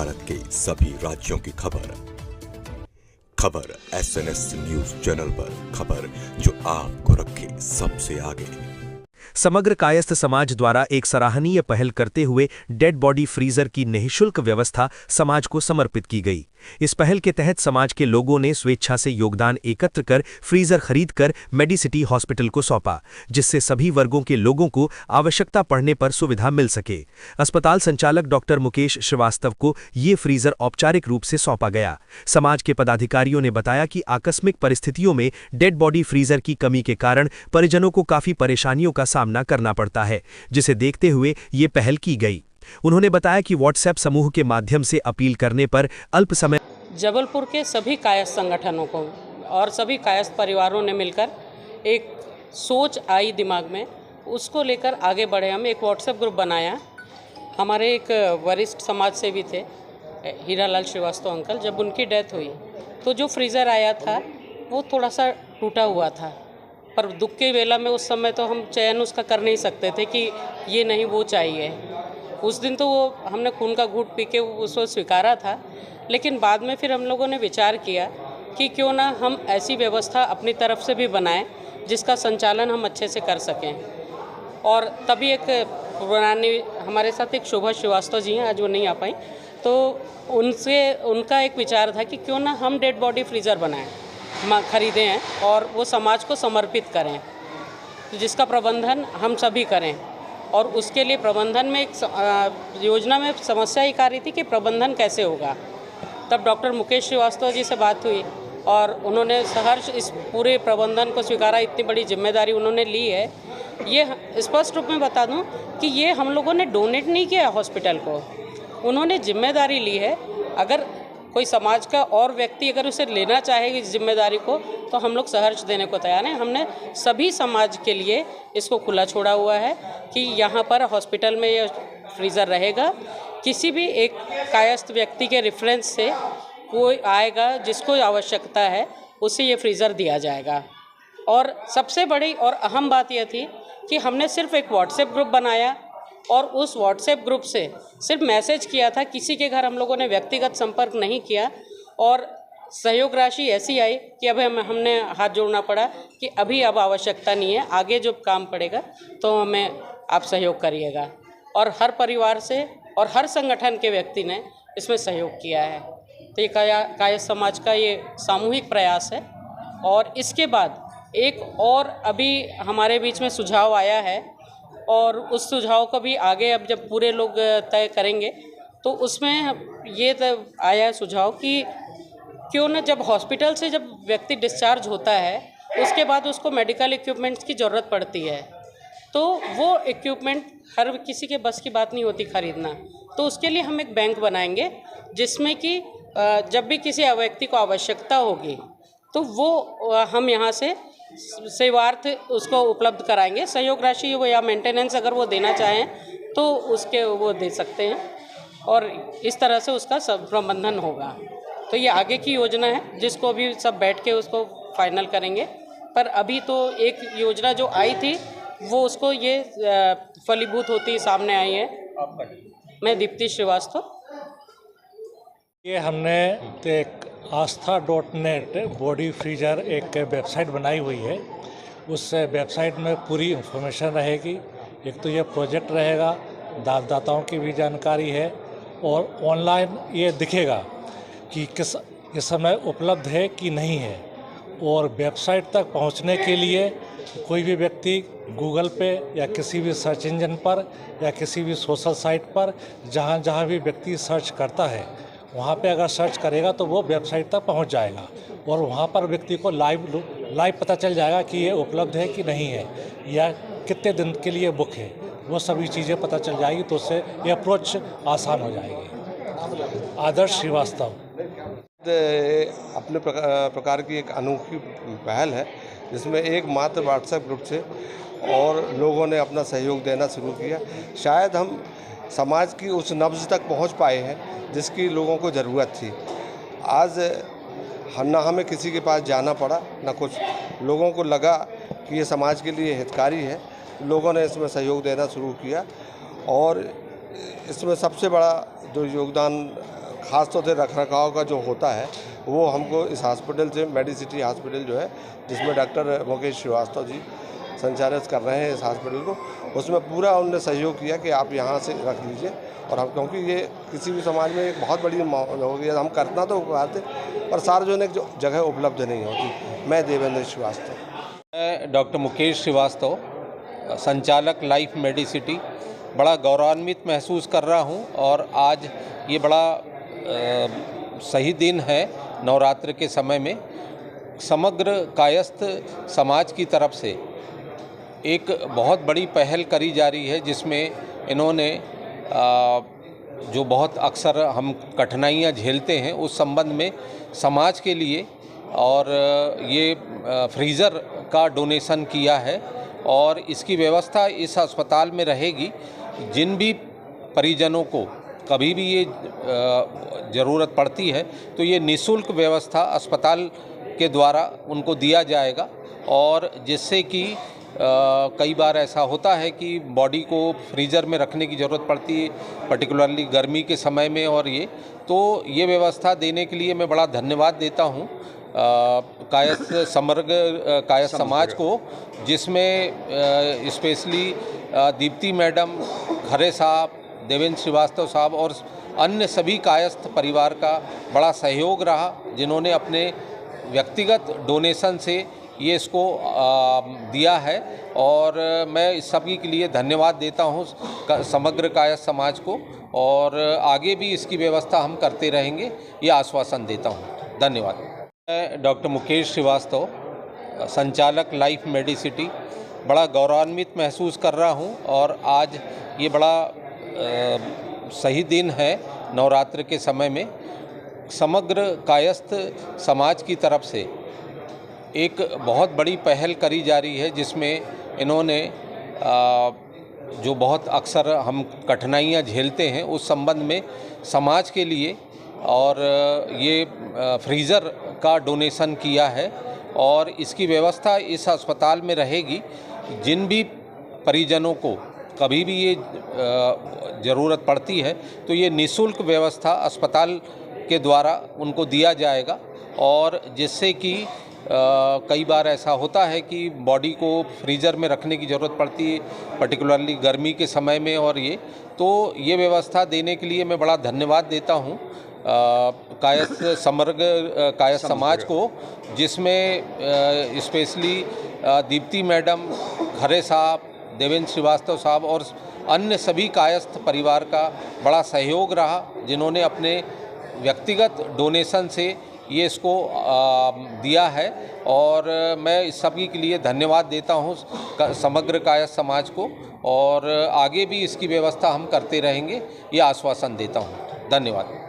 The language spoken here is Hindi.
भारत के सभी राज्यों की खबर SNS न्यूज चैनल पर, खबर जो आपको रखे सबसे आगे। समग्र कायस्थ समाज द्वारा एक सराहनीय पहल करते हुए डेड बॉडी फ्रीजर की निःशुल्क व्यवस्था समाज को समर्पित की गई। इस पहल के तहत समाज के लोगों ने स्वेच्छा से योगदान एकत्र कर फ्रीजर खरीदकर मेडिसिटी हॉस्पिटल को सौंपा, जिससे सभी वर्गों के लोगों को आवश्यकता पड़ने पर सुविधा मिल सके। अस्पताल संचालक डॉक्टर मुकेश श्रीवास्तव को ये फ्रीजर औपचारिक रूप से सौंपा गया। समाज के पदाधिकारियों ने बताया कि आकस्मिक परिस्थितियों में डेड बॉडी फ्रीजर की कमी के कारण परिजनों को काफी परेशानियों का सामना करना पड़ता है, जिसे देखते हुए ये पहल की गई। उन्होंने बताया कि व्हाट्सएप समूह के माध्यम से अपील करने पर अल्प समय जबलपुर के सभी कायस्थ संगठनों को और सभी कायस्थ परिवारों ने मिलकर एक सोच आई दिमाग में, उसको लेकर आगे बढ़े। हम एक व्हाट्सएप ग्रुप बनाया। हमारे एक वरिष्ठ समाज सेवी थे हीरालाल श्रीवास्तव अंकल, जब उनकी डेथ हुई तो जो फ्रीज़र आया था वो थोड़ा सा टूटा हुआ था, पर दुख के वेला में उस समय तो हम चयन उसका कर नहीं सकते थे कि ये नहीं वो चाहिए। उस दिन तो वो हमने खून का घूंट पी के उसको स्वीकारा था, लेकिन बाद में फिर हम लोगों ने विचार किया कि क्यों ना हम ऐसी व्यवस्था अपनी तरफ से भी बनाएं जिसका संचालन हम अच्छे से कर सकें। और तभी एक पुरानी हमारे साथ एक शोभा श्रीवास्तव जी हैं, आज वो नहीं आ पाई, तो उनका एक विचार था कि क्यों ना हम डेड बॉडी फ्रीज़र बनाएं, खरीदें हैं और वो समाज को समर्पित करें, जिसका प्रबंधन हम सभी करें। और उसके लिए प्रबंधन में एक योजना में समस्या एक आ रही थी कि प्रबंधन कैसे होगा। तब डॉक्टर मुकेश श्रीवास्तव जी से बात हुई और उन्होंने सहर्ष इस पूरे प्रबंधन को स्वीकारा। इतनी बड़ी जिम्मेदारी उन्होंने ली है। ये स्पष्ट रूप में बता दूं कि ये हम लोगों ने डोनेट नहीं किया हॉस्पिटल को, उन्होंने जिम्मेदारी ली है। अगर कोई समाज का और व्यक्ति अगर उसे लेना चाहे इस जिम्मेदारी को, तो हम लोग सहर्ष देने को तैयार हैं। हमने सभी समाज के लिए इसको खुला छोड़ा हुआ है कि यहाँ पर हॉस्पिटल में ये फ्रीज़र रहेगा। किसी भी एक कायस्थ व्यक्ति के रेफरेंस से कोई आएगा जिसको आवश्यकता है, उसे ये फ्रीज़र दिया जाएगा। और सबसे बड़ी और अहम बात यह थी कि हमने सिर्फ एक व्हाट्सएप ग्रुप बनाया और उस व्हाट्सएप ग्रुप से सिर्फ मैसेज किया था। किसी के घर हम लोगों ने व्यक्तिगत संपर्क नहीं किया और सहयोग राशि ऐसी आई कि अब हमने हाथ जोड़ना पड़ा कि अभी अब आवश्यकता नहीं है, आगे जो काम पड़ेगा तो हमें आप सहयोग करिएगा। और हर परिवार से और हर संगठन के व्यक्ति ने इसमें सहयोग किया है। तो ये कायस्थ समाज का ये सामूहिक प्रयास है। और इसके बाद एक और अभी हमारे बीच में सुझाव आया है और उस सुझाव को भी आगे अब जब पूरे लोग तय करेंगे तो उसमें ये आया है सुझाव कि क्यों न जब हॉस्पिटल से जब व्यक्ति डिस्चार्ज होता है उसके बाद उसको मेडिकल इक्विपमेंट्स की ज़रूरत पड़ती है, तो वो इक्विपमेंट हर किसी के बस की बात नहीं होती खरीदना। तो उसके लिए हम एक बैंक बनाएंगे जिसमें कि जब भी किसी व्यक्ति को आवश्यकता होगी तो वो हम यहाँ से सेवार्थ उसको उपलब्ध कराएंगे। सहयोग राशि वो या मेंटेनेंस अगर वो देना चाहें तो उसके वो दे सकते हैं और इस तरह से उसका सब प्रबंधन होगा। तो ये आगे की योजना है जिसको अभी सब बैठ के उसको फाइनल करेंगे। पर अभी तो एक योजना जो आई थी वो उसको ये फलीभूत होती सामने आई है। मैं दीप्ति श्रीवास्तव। ये हमने एक आस्था.net बॉडी फ्रीजर एक वेबसाइट बनाई हुई है। उस वेबसाइट में पूरी इंफॉर्मेशन रहेगी। एक तो ये प्रोजेक्ट रहेगा, दाताओं की भी जानकारी है और ऑनलाइन ये दिखेगा कि किस इस समय उपलब्ध है कि नहीं है। और वेबसाइट तक पहुंचने के लिए कोई भी व्यक्ति गूगल पे या किसी भी सर्च इंजन पर या किसी भी सोशल साइट पर जहाँ भी व्यक्ति सर्च करता है वहाँ पे अगर सर्च करेगा तो वो वेबसाइट तक पहुँच जाएगा और वहाँ पर व्यक्ति को लाइव पता चल जाएगा कि ये उपलब्ध है कि नहीं है या कितने दिन के लिए बुक है। वो सभी चीज़ें पता चल जाएगी तो उससे ये अप्रोच आसान हो जाएगी। आदर्श श्रीवास्तव। अपने प्रकार की एक अनोखी पहल है जिसमें एक मात्र व्हाट्सएप ग्रुप से और लोगों ने अपना सहयोग देना शुरू किया। शायद हम समाज की उस नब्ज तक पहुंच पाए हैं जिसकी लोगों को ज़रूरत थी। आज ना हमें किसी के पास जाना पड़ा, ना कुछ लोगों को लगा कि ये समाज के लिए हितकारी है। लोगों ने इसमें सहयोग देना शुरू किया और इसमें सबसे बड़ा जो योगदान ख़ास तौर से रखरखाव का जो होता है वो हमको इस हॉस्पिटल से, मेडिसिटी हॉस्पिटल जो है जिसमें डॉक्टर मुकेश श्रीवास्तव जी संचालित कर रहे हैं इस हॉस्पिटल को, उसमें पूरा उनने सहयोग किया कि आप यहाँ से रख लीजिए। और हम, क्योंकि ये किसी भी समाज में एक बहुत बड़ी हो गई, हम करना तो चाहते पर सार्वजनिक जो जगह उपलब्ध नहीं होती। मैं देवेंद्र श्रीवास्तव। मैं डॉक्टर मुकेश श्रीवास्तव, संचालक लाइफ मेडिसिटी, बड़ा गौरवान्वित महसूस कर रहा हूँ। और आज ये बड़ा सही दिन है नवरात्र के समय में। समग्र कायस्थ समाज की तरफ से एक बहुत बड़ी पहल करी जा रही है, जिसमें इन्होंने जो बहुत अक्सर हम कठिनाइयाँ झेलते हैं उस संबंध में समाज के लिए और ये फ्रीज़र का डोनेशन किया है। और इसकी व्यवस्था इस अस्पताल में रहेगी। जिन भी परिजनों को कभी भी ये ज़रूरत पड़ती है तो ये निःशुल्क व्यवस्था अस्पताल के द्वारा उनको दिया जाएगा। और जिससे कि कई बार ऐसा होता है कि बॉडी को फ्रीज़र में रखने की ज़रूरत पड़ती है, पर्टिकुलरली गर्मी के समय में। और ये व्यवस्था देने के लिए मैं बड़ा धन्यवाद देता हूँ समग्र कायस्थ समाज को, जिसमें स्पेशली दीप्ति मैडम, खरे साहब, देवेंद्र श्रीवास्तव साहब और अन्य सभी कायस्थ परिवार का बड़ा सहयोग रहा, जिन्होंने अपने व्यक्तिगत डोनेशन से ये इसको दिया है। और मैं इस सभी के लिए धन्यवाद देता हूँ समग्र कायस्थ समाज को। और आगे भी इसकी व्यवस्था हम करते रहेंगे, ये आश्वासन देता हूँ। धन्यवाद। मैं डॉक्टर मुकेश श्रीवास्तव, संचालक लाइफ मेडिसिटी, बड़ा गौरवान्वित महसूस कर रहा हूँ। और आज ये बड़ा सही दिन है नवरात्र के समय में। समग्र कायस्थ समाज की तरफ से एक बहुत बड़ी पहल करी जा रही है, जिसमें इन्होंने जो बहुत अक्सर हम कठिनाइयाँ झेलते हैं उस संबंध में समाज के लिए और ये फ्रीज़र का डोनेशन किया है। और इसकी व्यवस्था इस अस्पताल में रहेगी। जिन भी परिजनों को कभी भी ये ज़रूरत पड़ती है तो ये निःशुल्क व्यवस्था अस्पताल के द्वारा उनको दिया जाएगा। और जिससे कि कई बार ऐसा होता है कि बॉडी को फ्रीज़र में रखने की ज़रूरत पड़ती है, पर्टिकुलरली गर्मी के समय में। और ये व्यवस्था देने के लिए मैं बड़ा धन्यवाद देता हूँ समग्र कायस्थ समाज को, जिसमें स्पेशली दीप्ति मैडम, खरे साहब, देवेंद्र श्रीवास्तव साहब और अन्य सभी कायस्थ परिवार का बड़ा सहयोग रहा, जिन्होंने अपने व्यक्तिगत डोनेशन से ये इसको दिया है। और मैं इस सभी के लिए धन्यवाद देता हूँ समग्र कायस्थ समाज को। और आगे भी इसकी व्यवस्था हम करते रहेंगे, ये आश्वासन देता हूँ। धन्यवाद।